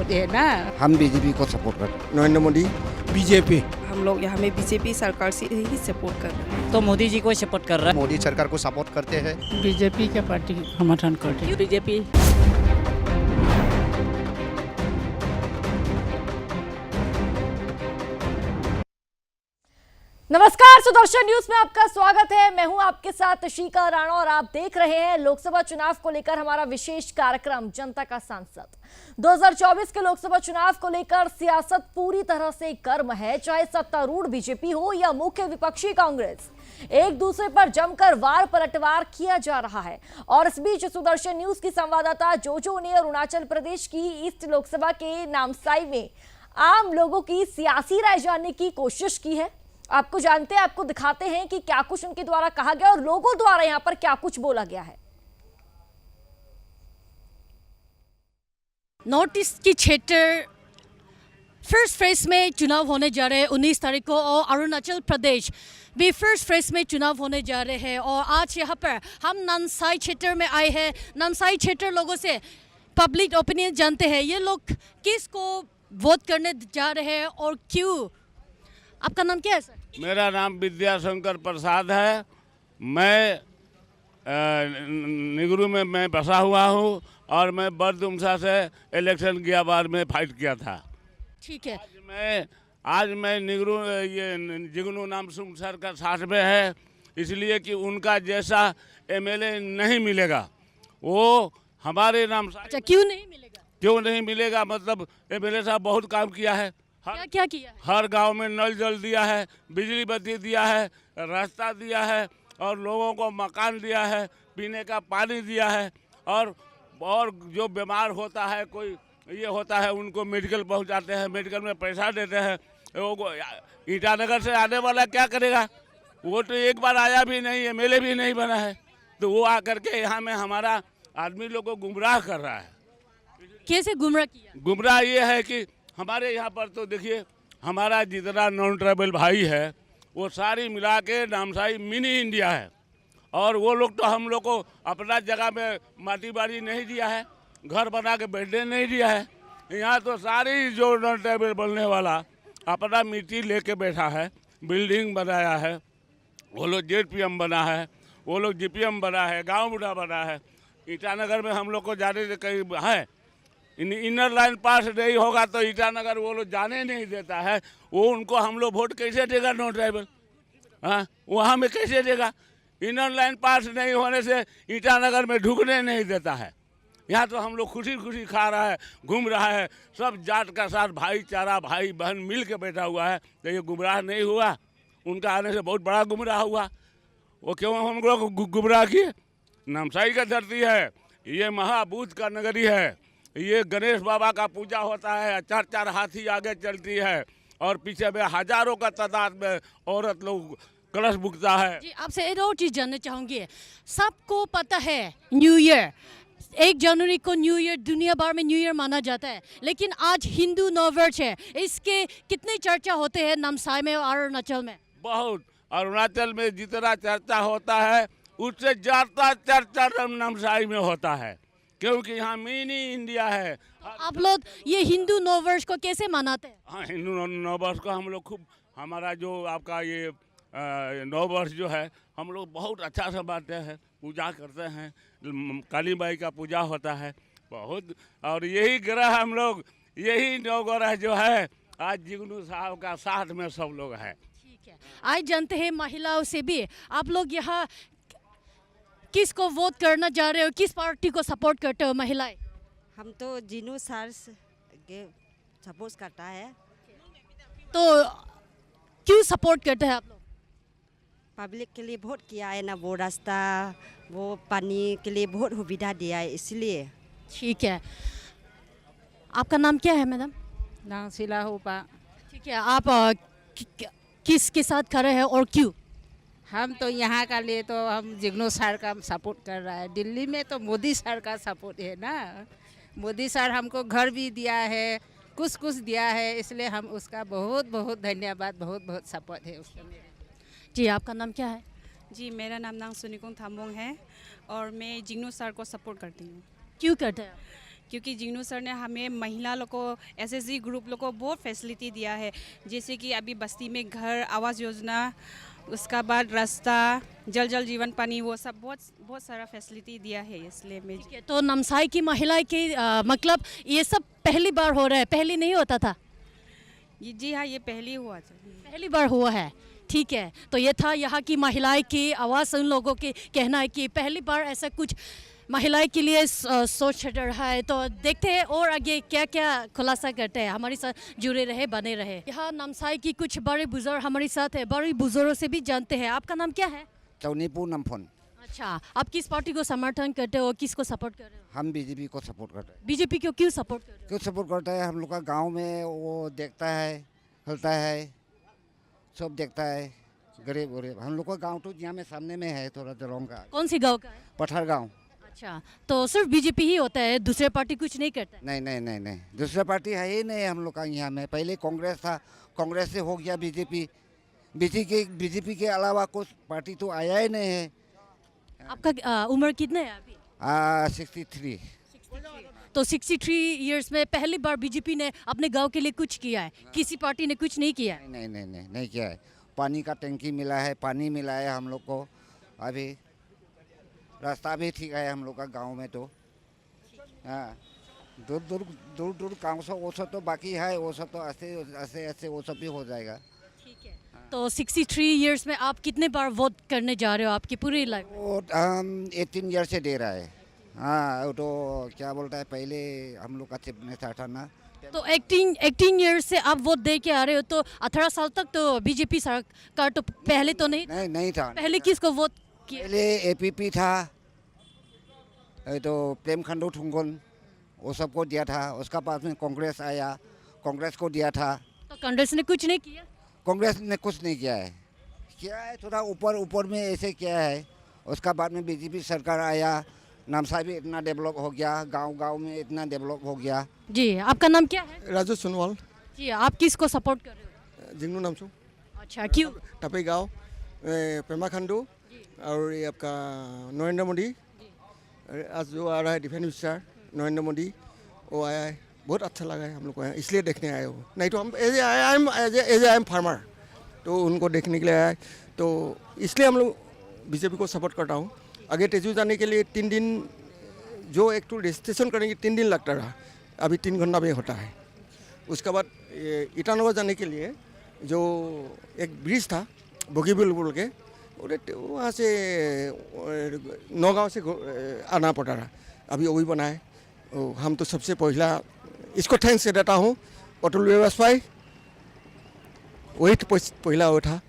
Support है ना। हम बीजेपी को सपोर्ट करते हैं। नरेंद्र मोदी। बीजेपी। हम लोग यहाँ में बीजेपी सरकार से ही सपोर्ट कर रहे हैं। तो मोदी जी को सपोर्ट कर रहा है। मोदी सरकार को सपोर्ट करते हैं। बीजेपी के पार्टी समर्थन करते हैं। बीजेपी। नमस्कार, सुदर्शन न्यूज में आपका स्वागत है। मैं हूं आपके साथ शिका राणा और आप देख रहे हैं लोकसभा चुनाव को लेकर हमारा विशेष कार्यक्रम जनता का सांसद। 2024 के लोकसभा चुनाव को लेकर सियासत पूरी तरह से गर्म है, चाहे सत्तारूढ़ बीजेपी हो या मुख्य विपक्षी कांग्रेस। एक दूसरे पर जमकर वार पलटवार किया जा रहा है। और इस बीच सुदर्शन न्यूज की संवाददाता जोजो ने अरुणाचल प्रदेश की ईस्ट लोकसभा के नामसाई में आम लोगों की सियासी राय जानने की कोशिश की है। आपको जानते हैं, आपको दिखाते हैं कि क्या कुछ उनके द्वारा कहा गया और लोगों द्वारा यहां पर क्या कुछ बोला गया है। नॉर्थ ईस्ट की क्षेत्र फर्स्ट फेज में चुनाव होने जा रहे हैं 19 तारीख को, और अरुणाचल प्रदेश भी फर्स्ट फेज में चुनाव होने जा रहे हैं। और आज यहाँ पर हम नामसाई क्षेत्र में आए हैं। नामसाई क्षेत्र लोगों से पब्लिक ओपिनियन जानते हैं, ये लोग किसको वोट करने जा रहे हैं और क्यों। आपका नाम क्या है सर? मेरा नाम विद्याशंकर प्रसाद है। मैं निगरू में मैं बसा हुआ हूँ और मैं बरदुमसा से इलेक्शन किया बार में फाइट किया था। ठीक है। आज मैं निगरू ये जिग्नू नामसुम सर का साथ में है, इसलिए कि उनका जैसा एमएलए नहीं मिलेगा। वो हमारे नाम। अच्छा, क्यों नहीं मिलेगा? क्यों नहीं मिलेगा मतलब एमएलए साहब बहुत काम किया है। क्या किया? हर गांव में नल जल दिया है, बिजली बत्ती दिया है, रास्ता दिया है और लोगों को मकान दिया है, पीने का पानी दिया है। और जो बीमार होता है, कोई ये होता है, उनको मेडिकल पहुंचाते हैं, मेडिकल में पैसा देते हैं। वो ईटानगर से आने वाला क्या करेगा? वो तो एक बार आया भी नहीं, एमएलए भी नहीं बना है, तो वो आकर के यहाँ में हमारा आदमी लोग को गुमराह कर रहा है। कैसे गुमराह किया? गुमराह ये है कि हमारे यहाँ पर तो देखिए, हमारा जितना नॉन ट्राइबल भाई है वो सारी मिला के नामसाई मिनी इंडिया है। और वो लोग तो हम लोग को अपना जगह में माटी बाड़ी नहीं दिया है, घर बना के बैठने नहीं दिया है। यहाँ तो सारी जो नॉन ट्राइबल बनने वाला अपना मिट्टी लेके बैठा है, बिल्डिंग बनाया है, वो लोग जेडपीएम बना है, वो लोग जीपीएम बना है, गाँव बूढ़ा बना है। ईटानगर में हम लोग को जाने से कहीं है, इनर लाइन पास नहीं होगा तो ईटानगर वो लोग जाने नहीं देता है। वो उनको हम लोग वोट कैसे देगा नॉन ट्राइबल? हाँ, वहाँ में कैसे देगा? इनर लाइन पास नहीं होने से ईटानगर में ढुकने नहीं देता है। यहाँ तो हम लोग खुशी खुशी खा रहा है, घूम रहा है, सब जात का साथ भाईचारा भाई बहन मिल के बैठा हुआ है। तो ये गुमराह नहीं हुआ? उनका आने से बहुत बड़ा गुमराह हुआ। वो क्यों हम लोग गुमराह किए? नामसाई का धरती है, ये महाबूत का नगरी है, ये गणेश बाबा का पूजा होता है, 4-4 हाथी आगे चलती है और पीछे में हजारों का तादाद में औरत लोग कलश बुकता है। जी, आपसे एक और चीज़ जानना चाहूँगी। सबको पता है न्यू ईयर 1 जनवरी को न्यू ईयर दुनिया भर में न्यू ईयर माना जाता है, लेकिन आज हिंदू नववर्ष है। इसके कितने चर्चा होते हैं नामसाई में और अरुणाचल में? बहुत। अरुणाचल में जितना चर्चा होता है उससे ज़्यादा चर्चा नामसाई में होता है, क्योंकि यहाँ मिनी इंडिया है। आप लोग ये हिंदू नववर्ष को कैसे मनाते हैं? हाँ, हिंदू नववर्ष को हम लोग खूब, हमारा जो आपका ये नववर्ष जो है हम लोग बहुत अच्छा से मनाते हैं, पूजा करते हैं, काली माई का पूजा होता है बहुत। और यही ग्रह हम लोग, यही नवग्रह जो है आज जिग्नू साहब का साथ में सब लोग हैं। ठीक है, आज जानते हैं महिलाओं से भी आप लोग यहाँ किसको वोट करना जा रहे हो, किस पार्टी को सपोर्ट करते हो महिलाएं? हम तो जिग्नू सर के सपोर्ट करता है। तो क्यों सपोर्ट करते हैं आप लोग? पब्लिक के लिए वोट किया है ना, वो रास्ता वो पानी के लिए बहुत सुविधा दिया है, इसलिए। ठीक है, आपका नाम क्या है मैडम? नाम सिला होपा। ठीक है, आप किसके साथ खड़े हैं और क्यों? हम तो यहाँ का लिए तो हम जिग्नू सर का सपोर्ट कर रहा है। दिल्ली में तो मोदी सर का सपोर्ट है ना। मोदी सर हमको घर भी दिया है, कुछ दिया है, इसलिए हम उसका बहुत बहुत धन्यवाद, बहुत बहुत सपोर्ट है उसका मेरा। जी, आपका नाम क्या है? जी, मेरा नाम सुनिकुंग थामोंग है और मैं जिग्नू सर को सपोर्ट करती हूँ। क्यों करते हैं? क्योंकि जिग्नू सर ने हमें महिला लोग को एसएसजी ग्रुप लोग को बहुत फैसिलिटी दिया है, जैसे कि अभी बस्ती में घर, आवास योजना, उसका बाद रास्ता, जल जीवन पानी, वो सब बहुत सारा फैसिलिटी दिया है। इसलिए मैं ठीक है, तो नामसाई की महिला की मतलब ये सब पहली बार हो रहा है, पहले नहीं होता था? जी हाँ, ये पहली हुआ था। पहली बार हुआ है। ठीक है, तो ये था यहाँ की महिलाएं की आवाज़। उन लोगों की कहना है कि पहली बार ऐसा कुछ महिलाएं के लिए सोच रहा है। तो देखते हैं और आगे क्या क्या खुलासा करते हैं। हमारे साथ जुड़े रहे, बने रहे। यहाँ नामसाई की कुछ बड़े बुजुर्ग हमारे साथ है, बड़े बुजुर्गों से भी जानते हैं। आपका नाम क्या है? चौनीपुर नमफोन। अच्छा, आप किस पार्टी को समर्थन करते हो, किसको सपोर्ट कर रहे हो? हम बीजेपी को सपोर्ट करते हैं। बीजेपी को क्यों सपोर्ट कर रहे हो? क्यों सपोर्ट करता है? हम लोग का गांव में वो देखता है, हलता है, सब देखता है, गरीब गरीब। हम लोग का गांव तो यहाँ में सामने में है, थोड़ा जलोंग का। कौन सी गांव का है? पठार गांव। अच्छा, तो सिर्फ बीजेपी ही होता है, दूसरे पार्टी कुछ नहीं करता? नहीं नहीं नहीं नहीं, दूसरा पार्टी है ही नहीं हम लोग का यहाँ में। पहले कांग्रेस था, कांग्रेस से हो गया बीजेपी। बीजेपी के अलावा कुछ पार्टी तो आया ही नहीं है। आपका उम्र कितना है अभी? 63। तो 63 इयर्स में पहली बार बीजेपी ने अपने गांव के लिए कुछ किया है, किसी पार्टी ने कुछ नहीं किया है? नहीं नहीं नहीं नहीं किया है। पानी का टंकी मिला है, पानी मिला है हम लोग को। अभी रास्ता भी ठीक है हम लोग का गांव में। तो हाँ, दूर गाँव से वो सब तो बाकी है, वो सब तो ऐसे ऐसे ऐसे वो सब भी हो जाएगा। ठीक है, तो 63 इयर्स में आप कितने बार वोट करने जा रहे हो आपकी पूरी लाइफ? वो हम 18 ईयर से दे रहा है। हाँ, वो तो क्या बोलता है, पहले हम लोग का चिप में था ना। तो 18 इयर्स से आप वोट दे के आ रहे हो, तो 18 साल तक तो बीजेपी सरकार तो पहले तो नहीं था। पहले किसको वोट किया? पहले एपीपी था, तो प्रेम खंडू ठुंगन, वो सबको दिया था। उसका बाद में कांग्रेस आया, कांग्रेस को दिया था। तो कांग्रेस ने कुछ नहीं किया? कांग्रेस ने कुछ नहीं किया है, थोड़ा ऊपर में ऐसे किया है। उसका बाद में बीजेपी सरकार आया, नामसाई भी इतना डेवलप हो गया, गांव में इतना डेवलप हो गया। जी, आपका नाम क्या है? राजू सोनवाल। जी, आप किसको सपोर्ट कर रहे हो? जिग्नू नामचू। अच्छा, क्यों? टपई गाँव, पेमा खंडू और ये आपका नरेंद्र मोदी। आज जो आ रहा है डिफेंस मिनिस्टर नरेंद्र मोदी, वो आया है, बहुत अच्छा लगा है हम लोग को, इसलिए देखने आए हो। नहीं तो हम एज आई एम फार्मर, तो उनको देखने के लिए आए, तो इसलिए हम लोग बीजेपी को सपोर्ट करता हूँ। आगे तेजू जाने के लिए 3 दिन, जो एक तो रजिस्ट्रेशन करने के 3 दिन लगता रहा, अभी 3 घंटा में होता है। उसके बाद ईटानगर जाने के लिए जो एक ब्रिज था बोगीबिल बोल के, वहाँ से नौगांव से आना पड़ा रहा, अभी वही बना है। हम तो सबसे पहला इसको थैंक्स से देता हूँ अटल बिहारी, वही तो पहला वो था।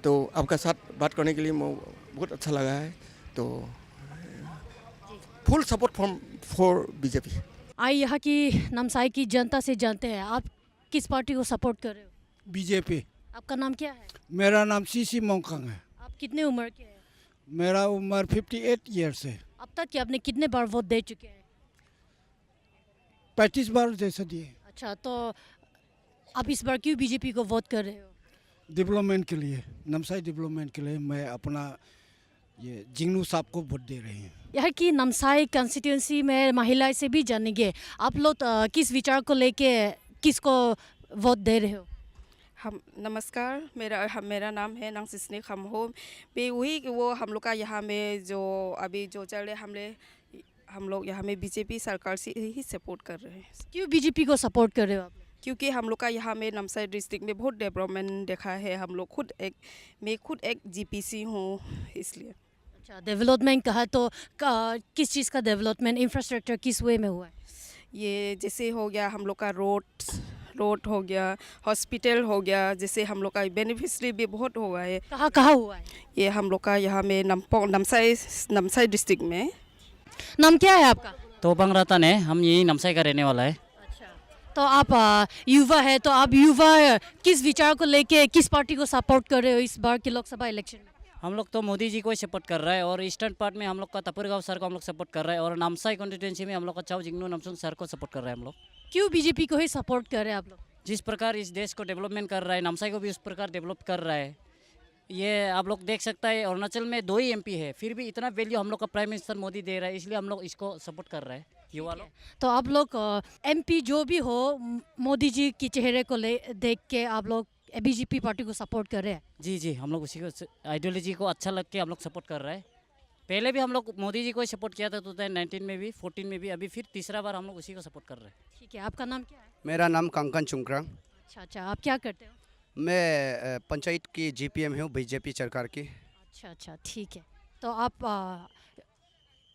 तो आपका साथ बात करने के लिए बहुत अच्छा लगा है। तो फुल सपोर्ट फॉर बीजेपी। आई यहाँ की नामसाई की जनता से जानते हैं, आप किस पार्टी को सपोर्ट कर रहे हो? बीजेपी। आपका नाम क्या है? मेरा नाम सीसी मोंगखंग है। आप कितने उम्र के हैं? मेरा उम्र 58 ईयर्स है। अब तक कि आपने कितने बार वोट दे चुके हैं? 35 बार जैसा दिए। अच्छा, तो आप इस बार क्यों बीजेपी को वोट कर रहे हो? डेवलपमेंट के लिए, नमसाई डेवलपमेंट के लिए मैं अपना ये जिग्नू साहब को वोट दे रहे हैं। यहाँ की नमसाई कंस्टिट्यूंसी में महिलाएं से भी जानेंगे, आप लोग किस विचार को लेके किसको वोट दे रहे हो? हम नमस्कार, मेरा नाम है नांगसिस्नी खमहो। वही वो हम लोग का यहाँ में जो अभी जो चल रहे, हम लोग यहाँ में बीजेपी सरकार से ही सपोर्ट कर रहे हैं। क्यों बीजेपी को सपोर्ट कर रहे हो आप? क्योंकि हम लोग का यहाँ में नमसाई डिस्ट्रिक्ट में बहुत डेवलपमेंट देखा है। हम लोग मैं खुद एक जीपीसी हूँ, इसलिए। अच्छा, डेवलपमेंट कहा तो किस चीज़ का डेवलपमेंट, इंफ्रास्ट्रक्चर किस वे में हुआ है? ये जैसे हो गया हम लोग का रोड हो गया, हॉस्पिटल हो गया, जैसे हम लोग का बेनिफिशरी भी बहुत हुआ है। कहाँ हुआ है? ये हम लोग का यहाँ में नमसाई डिस्ट्रिक्ट में। नाम क्या है आपका? तो बंगरातन है, हम यही नमसाई का रहने वाला है। अच्छा, तो आप युवा है, तो आप युवा किस विचार को लेके किस पार्टी को सपोर्ट कर रहे हो इस बार के लोकसभा इलेक्शन में? हम लोग तो मोदी जी को ही सपोर्ट कर रहा है, और ईस्टर्न पार्ट में हम लोग का तपुरगांव सर को हम लोग सपोर्ट कर रहे हैं, और नामसाई कॉन्स्टिट्यूंसी में हम लोग का चाव जिग्नू नामचुन सर को सपोर्ट कर रहे हैं हम लोग। क्यों बीजेपी को ही सपोर्ट कर रहे हैं आप लोग? जिस प्रकार इस देश को डेवलपमेंट कर रहा है, नामसाई को भी उस प्रकार डेवलप कर रहा है, ये आप लोग देख सकते हैं अरुणाचल में 2 ही MP है, फिर भी इतना वैल्यू हम लोग का प्राइम मिनिस्टर मोदी दे रहा है, इसलिए हम लोग इसको सपोर्ट कर रहे हैं युवा लोग। तो आप लोग MP जो भी हो मोदी जी के चेहरे को देख के आप लोग बीजेपी पार्टी को सपोर्ट कर रहे हैं? जी, हम लोग उसी को आइडियोलॉजी को अच्छा लग के हम लोग सपोर्ट कर रहे हैं। पहले भी हम लोग मोदी जी को ही सपोर्ट किया था 2019 में भी, 14 में भी, अभी फिर तीसरा बार हम लोग उसी को सपोर्ट कर रहे हैं। ठीक है, आपका नाम क्या है? मेरा नाम कंकन चुंकरांग। अच्छा, आप क्या करते हो? मैं पंचायत की GPM हूँ बीजेपी सरकार की। अच्छा, ठीक है। तो आप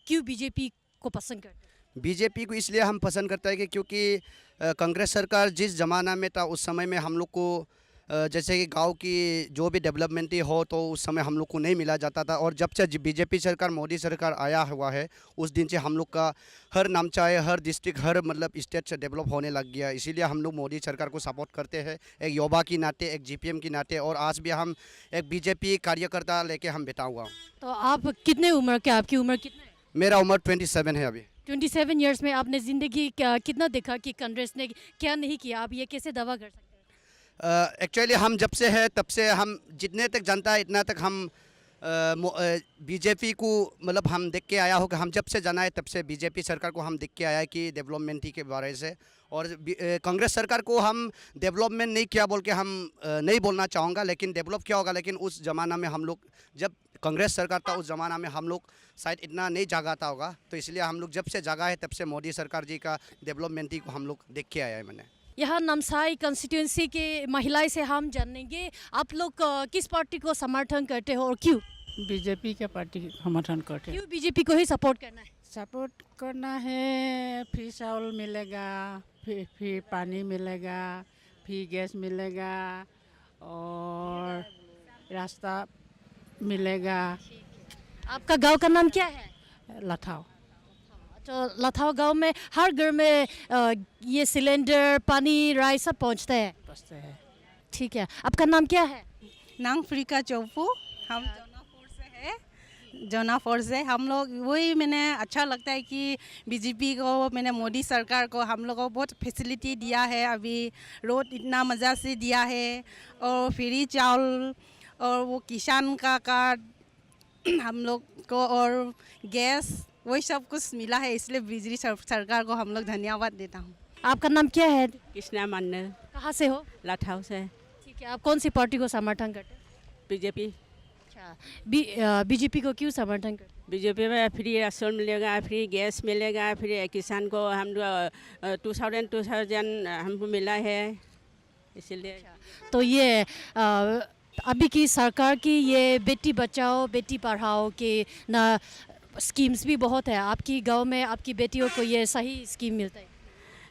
क्यों बीजेपी को पसंद करते हैं? बीजेपी को इसलिए हम पसंद करते हैं कि क्योंकि कांग्रेस सरकार जिस ज़माना में था उस समय में हम लोग को जैसे कि गांव की जो भी डेवलपमेंट हो तो उस समय हम लोग को नहीं मिला जाता था, और जब से बीजेपी सरकार मोदी सरकार आया हुआ है उस दिन से हम लोग का हर नामचाहे, हर डिस्ट्रिक्ट, हर मतलब स्टेट से डेवलप होने लग गया। इसीलिए हम लोग मोदी सरकार को सपोर्ट करते हैं, एक युवा की नाते, एक GPM की नाते, और आज भी हम एक बीजेपी कार्यकर्ता लेके हम बैठा हुआ हूँ। तो आप कितने उम्र के, आपकी उम्र कितने है? मेरा उम्र 27 है अभी। 27 ईयर्स में आपने ज़िंदगी कितना देखा कि कांग्रेस ने क्या नहीं किया, आप ये कैसे दावा कर सकते हैं? एक्चुअली हम जब से है तब से हम जितने तक जानता है इतना तक हम बीजेपी को मतलब हम देख के आया हो कि हम जब से जाना है तब से बीजेपी सरकार को हम देख के आया है कि डेवलपमेंट के बारे से, और कांग्रेस सरकार को हम डेवलपमेंट नहीं किया बोल के हम नहीं बोलना चाहूँगा, लेकिन डेवलप किया होगा। लेकिन उस ज़माना में हम लोग जब कांग्रेस सरकार था उस ज़माना में हम लोग शायद इतना नहीं जागाता होगा, तो इसलिए हम लोग जब से जागा है तब से मोदी सरकार जी का डेवलपमेंट को हम लोग देख के आया है। मैंने यहाँ नामसाई कंस्टिट्यूंसी के महिलाएं से हम जानेंगे आप लोग किस पार्टी को समर्थन करते हो और क्यों? बीजेपी के पार्टी समर्थन करते हैं। क्यों बीजेपी को ही सपोर्ट करना है? सपोर्ट करना है, फ्री चावल मिलेगा, फिर पानी मिलेगा, फिर गैस मिलेगा और रास्ता मिलेगा। आपका गांव का नाम क्या है? लथाव। तो लथाव गांव में हर घर में ये सिलेंडर, पानी, राइस सब पहुंचते हैं। ठीक है, आपका नाम क्या है? नांग फ्रीका चौपू, हम जोनाफोर से हम लोग वही मैंने अच्छा लगता है कि बीजेपी को, मैंने मोदी सरकार को हम लोग को बहुत फैसिलिटी दिया है, अभी रोड इतना मज़ा से दिया है, और फ्री चावल और वो किसान का कार्ड हम लोग को, और गैस, वही सब कुछ मिला है, इसलिए बिजली सरकार को हम लोग धन्यवाद देता हूँ। आपका नाम क्या है? कृष्णा मान्य। कहाँ से हो? लथाव से। ठीक है, आप कौन सी पार्टी को समर्थन करते हैं? बीजेपी। अच्छा, बीजेपी को क्यों समर्थन करते हैं? बीजेपी में फ्री राशन मिलेगा, फ्री गैस मिलेगा, फिर किसान को हम 2000 हमको मिला है, इसलिए। तो ये अभी की सरकार की ये बेटी बचाओ बेटी पढ़ाओ के ना स्कीम्स भी बहुत है, आपकी गांव में आपकी बेटियों को ये सही स्कीम मिलता है?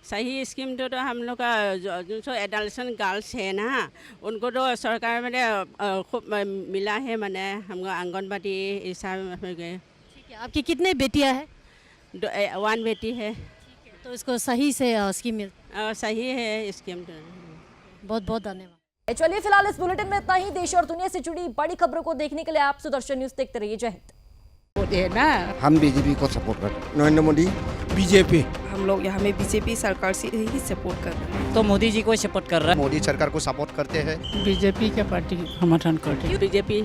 सही स्कीम तो हम लोग का जो एडल्सन गर्ल्स है ना, उनको तो सरकार में खूब मिला है, मैंने हमको आंगनबाड़ी ऐसा। ठीक है, आपकी कितने बेटियां हैं? 1 बेटी है। ठीक है, तो इसको सही से स्कीम मिलता? सही है स्कीम तो। बहुत बहुत धन्यवाद। चलिए फिलहाल इस बुलेटिन में इतना ही। देश और दुनिया से जुड़ी बड़ी खबरों को देखने के लिए आप सुदर्शन न्यूज देखते रहिए। जय हिंद। हम बीजेपी को सपोर्ट करते हैं। नरेंद्र मोदी। बीजेपी। हम लोग यहाँ में बीजेपी सरकार से ही सपोर्ट कर रहे हैं। तो मोदी जी को ही सपोर्ट कर रहा है। मोदी सरकार को सपोर्ट करते हैं। बीजेपी के पार्टी समर्थन करते हैं। बीजेपी।